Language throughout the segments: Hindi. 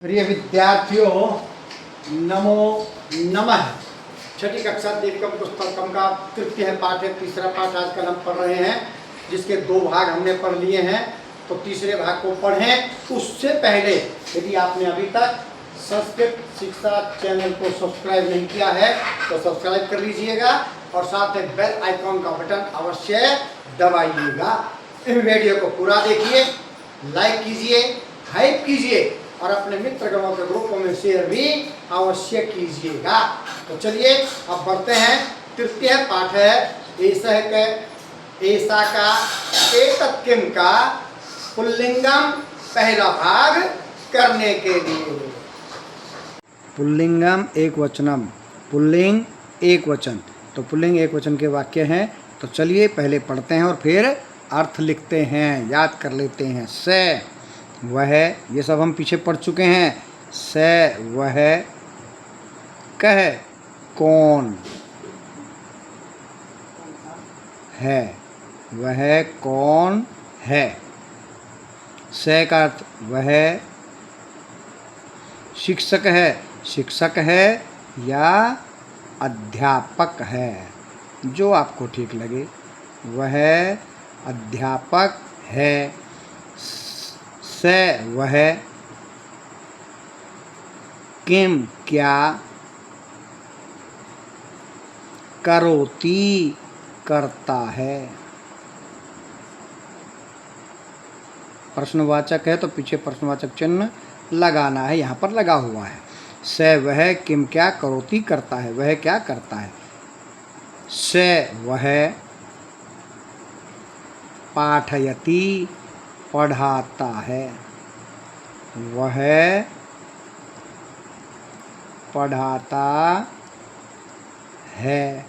प्रिय विद्यार्थियों, नमो नमः। छठी कक्षा देवकम पुस्तकम का तृतीय पाठ है, तीसरा पाठ आजकल हम पढ़ रहे हैं, जिसके दो भाग हमने पढ़ लिए हैं। तो तीसरे भाग को पढ़ें। उससे पहले यदि आपने अभी तक संस्कृत शिक्षा चैनल को सब्सक्राइब नहीं किया है तो सब्सक्राइब कर लीजिएगा और साथ में बेल आइकॉन का बटन अवश्य दबाइएगा। इस वीडियो को पूरा देखिए, लाइक कीजिए, हाइप कीजिए और अपने मित्रगणों के ग्रुपों में शेयर भी अवश्य कीजिएगा। तो चलिए अब बढ़ते हैं। तृतीय पाठ है ऐसा का एतत् किम का पुल्लिंगम पहला भाग करने के लिए। पुल्लिंगम एक वचनम, पुल्लिंग एक वचन। तो पुल्लिंग एक वचन के वाक्य हैं। तो चलिए पहले पढ़ते हैं और फिर अर्थ लिखते हैं, याद कर लेते हैं। से वह, ये सब हम पीछे पढ़ चुके हैं। से वह, कह कौन है, वह कौन है। से का अर्थ वह शिक्षक है, शिक्षक है या अध्यापक है, जो आपको ठीक लगे। वह अध्यापक है। से वह किम क्या करोति करता है। प्रश्नवाचक है तो पीछे प्रश्नवाचक चिन्ह लगाना है, यहाँ पर लगा हुआ है। से वह किम क्या करोति करता है, वह क्या करता है। से वह पाठयति पढ़ाता है, वह पढ़ाता है।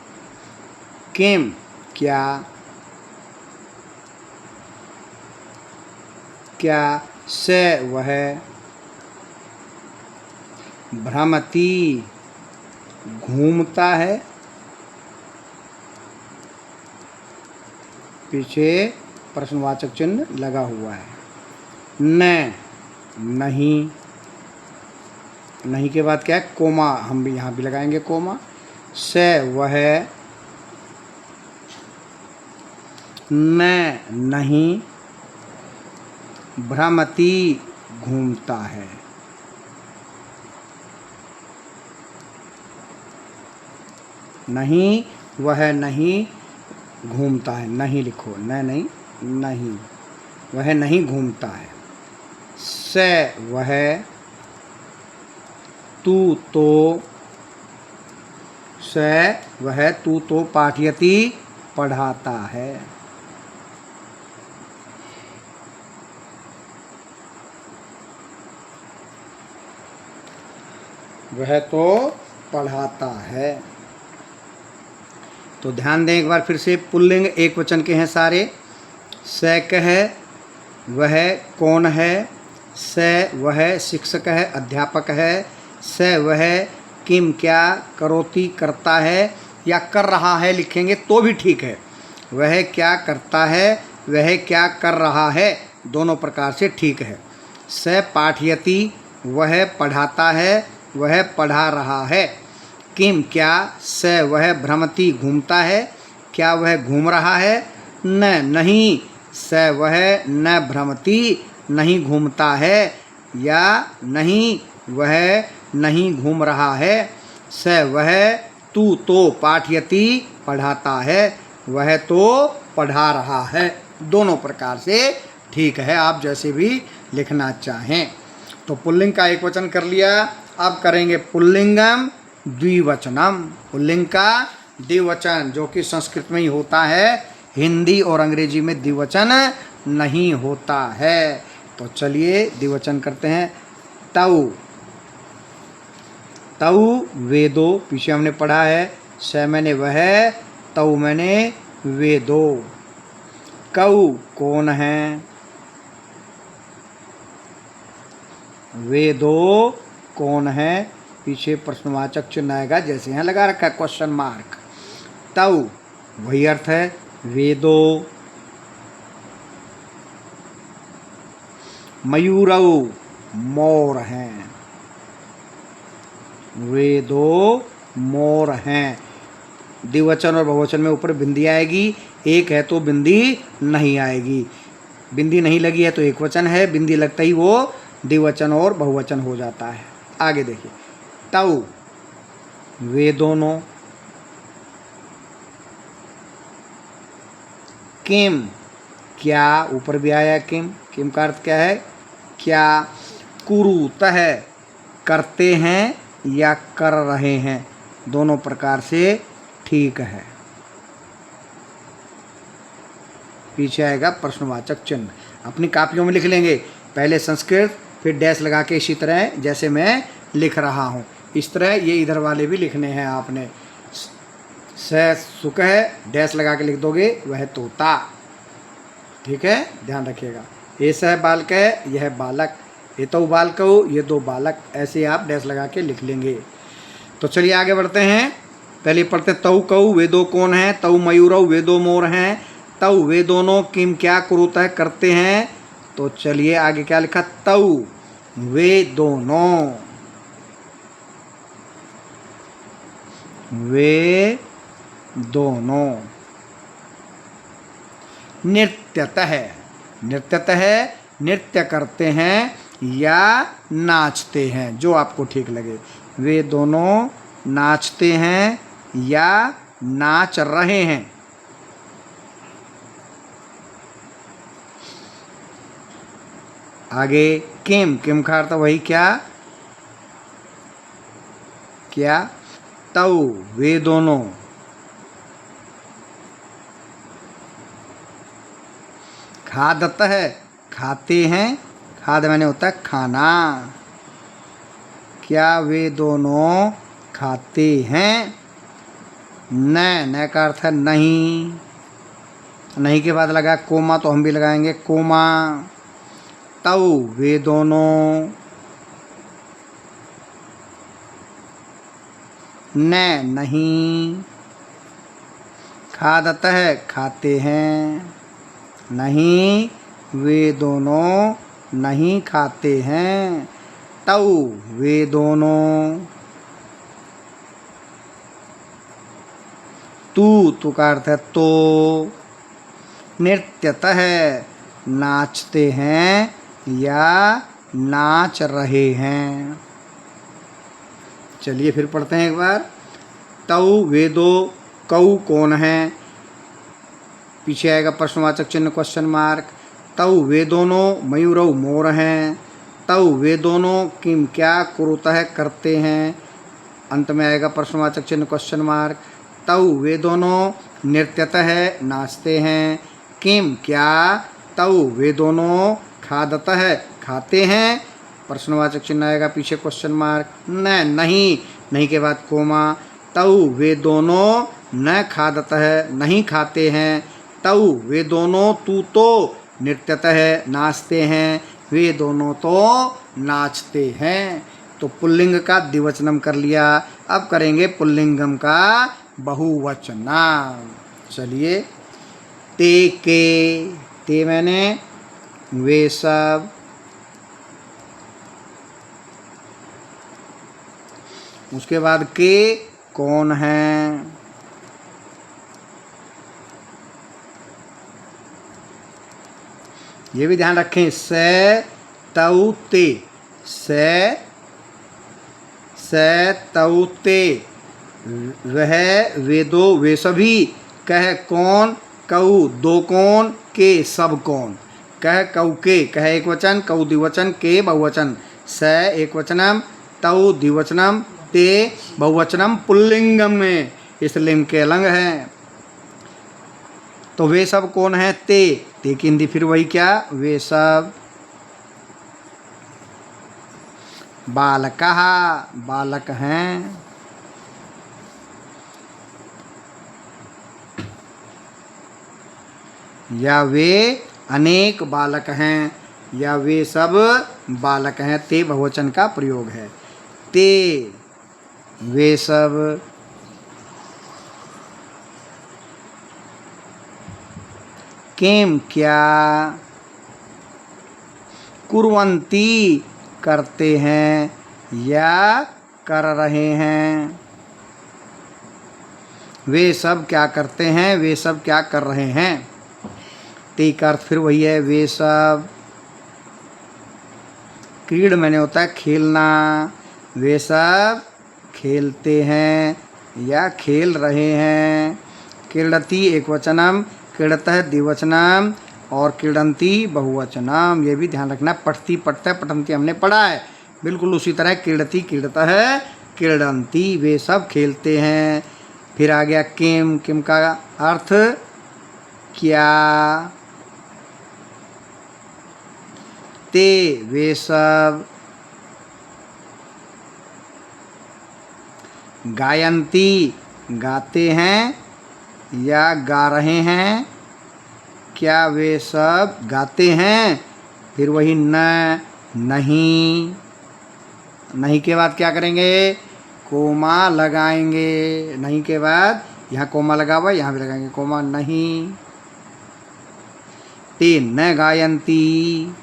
किम क्या, क्या से वह भ्रमति घूमता है, पीछे प्रश्नवाचक चिन्ह लगा हुआ है। न नहीं, नहीं के बाद क्या है, कोमा, हम भी यहाँ भी लगाएंगे कोमा। से वह न नहीं भ्रमति घूमता है। नहीं, वह नहीं घूमता है, नहीं लिखो, न नहीं, नहीं, वह नहीं घूमता है। से वह तू तो, से वह तू तो पाठयति पढ़ाता है। वह तो पढ़ाता है। तो ध्यान दें एक बार फिर से, पुल्लिंग एक वचन के हैं सारे। से कह वह कौन है, से वह शिक्षक है, अध्यापक है। से वह किम क्या करोति करता है या कर रहा है लिखेंगे तो भी ठीक है। वह क्या करता है, वह क्या कर रहा है, दोनों प्रकार से ठीक है। से पाठयति वह पढ़ाता है, वह पढ़ा रहा है। किम क्या से वह भ्रमति घूमता है, क्या वह घूम रहा है। न नहीं से वह न भ्रमति नहीं घूमता है या नहीं वह नहीं घूम रहा है। से वह तू तो पाठयति पढ़ाता है, वह तो पढ़ा रहा है, दोनों प्रकार से ठीक है, आप जैसे भी लिखना चाहें। तो पुल्लिंग का एक वचन कर लिया। अब करेंगे पुल्लिंगम द्विवचनम। पुल्लिंग का द्विवचन जो कि संस्कृत में ही होता है, हिंदी और अंग्रेजी में द्विवचन नहीं होता है। तो चलिए द्विवचन करते हैं। तऊ, तऊ वेदो, पीछे हमने पढ़ा है। से मैंने वह, तऊ मैंने वेदो। कऊ कौन है, वेदो कौन है, पीछे प्रश्नवाचक चिन्ह आएगा जैसे यहाँ लगा रखा है क्वेश्चन मार्क। तऊ वही अर्थ है, वेदो। मयूरौ मोर हैं। वे दो मोर हैं। द्विवचन और बहुवचन में ऊपर बिंदी आएगी, एक है तो बिंदी नहीं आएगी। बिंदी नहीं लगी है तो एक वचन है, बिंदी लगता ही वो द्विवचन और बहुवचन हो जाता है। आगे देखिए, तऊ वे दोनों, किम क्या, ऊपर भी आया किम, किम का अर्थ क्या है क्या। कुरुतः करते हैं या कर रहे हैं, दोनों प्रकार से ठीक है। पीछे आएगा प्रश्नवाचक चिन्ह, अपनी कापियों में लिख लेंगे, पहले संस्कृत फिर डैश लगा के, इसी तरह जैसे मैं लिख रहा हूँ इस तरह ये इधर वाले भी लिखने हैं आपने। स सुख है, डैश लगा के लिख दोगे, वह तोता, ठीक है, ध्यान रखिएगा। ये सह बालक है, यह बालक, ये तो बालक हो, ये दो बालक, ऐसे आप डैश लगा के लिख लेंगे। तो चलिए आगे बढ़ते हैं। पहले पढ़ते तऊ कऊ वे दो कौन हैं, तऊ मयूरऊ वे दो मोर हैं, तऊ वे दोनों किम क्या कुरुतः करते हैं। तो चलिए आगे क्या लिखा, तऊ वे दोनों, वे दोनों नृत्यतः, नृत्यतः नृत्य करते हैं या नाचते हैं, जो आपको ठीक लगे। वे दोनों नाचते हैं या नाच रहे हैं। आगे किम, किम का अर्थ वही क्या क्या। तऊ वे दोनों, खादत है खाते हैं, खाद मैंने होता है खाना, क्या वे दोनों खाते हैं। न का अर्थ है नहीं, नहीं के बाद लगा कोमा, तो हम भी लगाएंगे कोमा। तऊ वे दोनों, न नहीं, खादत है खाते हैं, नहीं वे दोनों नहीं खाते हैं। तऊ वे दोनों, तू का अर्थ है तो, नृत्यतः नाचते हैं या नाच रहे हैं। चलिए फिर पढ़ते हैं एक बार। तऊ वे दो कऊ कौन है, पीछे आएगा प्रश्नवाचक चिन्ह क्वेश्चन मार्क। तऊ वे दोनों मयूरऊ मोर हैं, तऊ वे दोनों किम क्या कुरुतः करते हैं, अंत में आएगा प्रश्नवाचक चिन्ह क्वेश्चन मार्क। तऊ वे दोनों नृत्यतः नाचते हैं, किम क्या, तऊ वे दोनों खादतः खाते हैं, प्रश्नवाचक चिन्ह आएगा पीछे क्वेश्चन मार्क। नहीं, नहीं के बाद कोमा। तऊ वे दोनों न खादतः नहीं खाते हैं, तऊ वे दोनों तू तो नृत्यतः नाचते हैं, वे दोनों तो नाचते हैं। तो पुल्लिंग का द्विवचनम कर लिया, अब करेंगे पुल्लिंगम का बहुवचना। चलिए, ते के, ते मैंने वे सब, उसके बाद के कौन हैं, ये भी ध्यान रखें। से तऊ ते, से तऊ ते, वह वे दो वे सभी, कह कौन कऊ दो कौन, के सब कौन। कह कऊ के, कह एक वचन, कऊ द्विवचन, के बहुवचन। स एक वचनम, तऊ द्विवचनम, ते बहुवचनम पुल्लिंगम में, इस लिंग के अलंग हैं। तो वे सब कौन है, ते की हिंदी फिर वही क्या, वे सब। बालकः बालक हैं, या वे अनेक बालक हैं, या वे सब बालक हैं, ते बहुवचन का प्रयोग है। ते वे सब, किम क्या, कुर्वन्ति करते हैं या कर रहे हैं। वे सब क्या करते हैं, वे सब क्या कर रहे हैं। ते का अर्थ फिर वही है, वे सब। क्रीड मैंने होता है खेलना, वे सब खेलते हैं या खेल रहे हैं। क्रीडति एकवचनम, क्रीडतः द्विवचनम और क्रीडंती बहुवचनम। ये भी ध्यान रखना, पठती पठता पठंती हमने पढ़ा है, बिल्कुल उसी तरह क्रीडति क्रीडतः क्रीडंती, वे सब खेलते हैं। फिर आ गया किम, किम का अर्थ क्या। ते वे सब। गायंती गाते हैं या गा रहे हैं। क्या वे सब गाते हैं। फिर वही न, नहीं। नहीं के बाद क्या करेंगे, कोमा लगाएंगे। नहीं के बाद यहाँ कोमा लगा हुआ, यहाँ भी लगाएंगे कोमा, नहीं। ते न गायंती,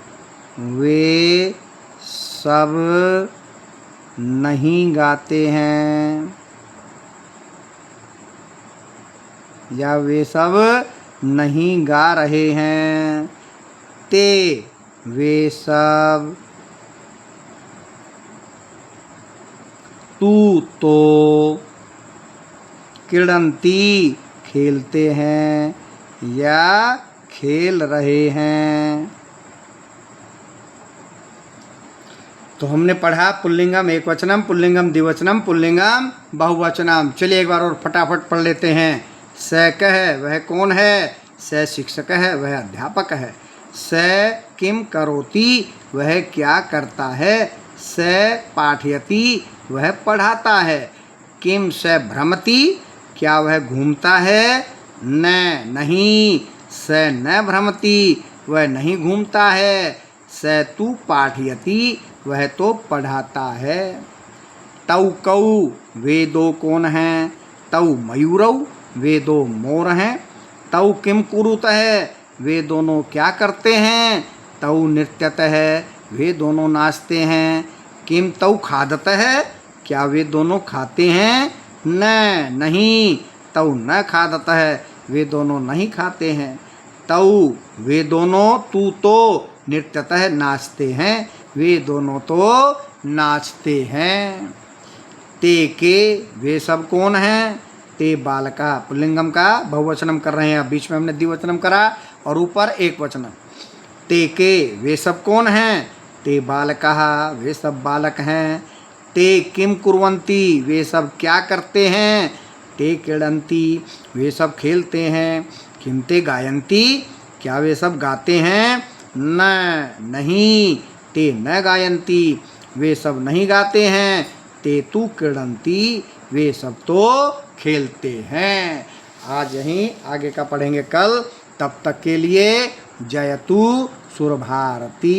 वे सब नहीं गाते हैं या वे सब नहीं गा रहे हैं। ते वे सब। तू तो। क्रीडंती खेलते हैं या खेल रहे हैं। तो हमने पढ़ा पुल्लिंगम एकवचनम, पुल्लिंगम द्विवचनम, पुल्लिंगम बहुवचनम। चलिए एक बार और फटाफट पढ़ लेते हैं। स कह वह कौन है, स शिक्षक है वह अध्यापक है। स किम करोति वह क्या करता है। स पाठयति वह पढ़ाता है। किम स भ्रमति क्या वह घूमता है। न नहीं, स न भ्रमति वह नहीं घूमता है। स तु पाठयति वह तो पढ़ाता है। तौ कौ वे दो कौन हैं। तौ मयूरौ वे दो मोर हैं। तौ किम कुरुतः वे दोनों क्या करते हैं। तौ नृत्यतः वे दोनों नाचते हैं। किम तौ खादतः क्या वे दोनों खाते हैं। न नहीं, तौ न खादतः वे दोनों नहीं खाते हैं। तौ वे दोनों, तू तो नृत्यतः नाचते हैं, वे दोनों तो नाचते हैं। ते के वे सब कौन हैं। ते बालका पुल्लिंगम का बहुवचनम कर रहे हैं, अब बीच में हमने द्विवचनम करा और ऊपर एक वचनम। ते के वे सब कौन हैं। ते बालका वे सब बालक हैं। ते किम कुर्वन्ति वे सब क्या करते हैं। ते क्रीडन्ति वे सब खेलते हैं। किम ते गायन्ति क्या वे सब गाते हैं। न नहीं, ते न गायन्ति वे सब नहीं गाते हैं। ते तु क्रीडन्ति वे सब तो खेलते हैं। आज यहीं आगे का पढ़ेंगे कल, तब तक के लिए जयतु सुरभारती।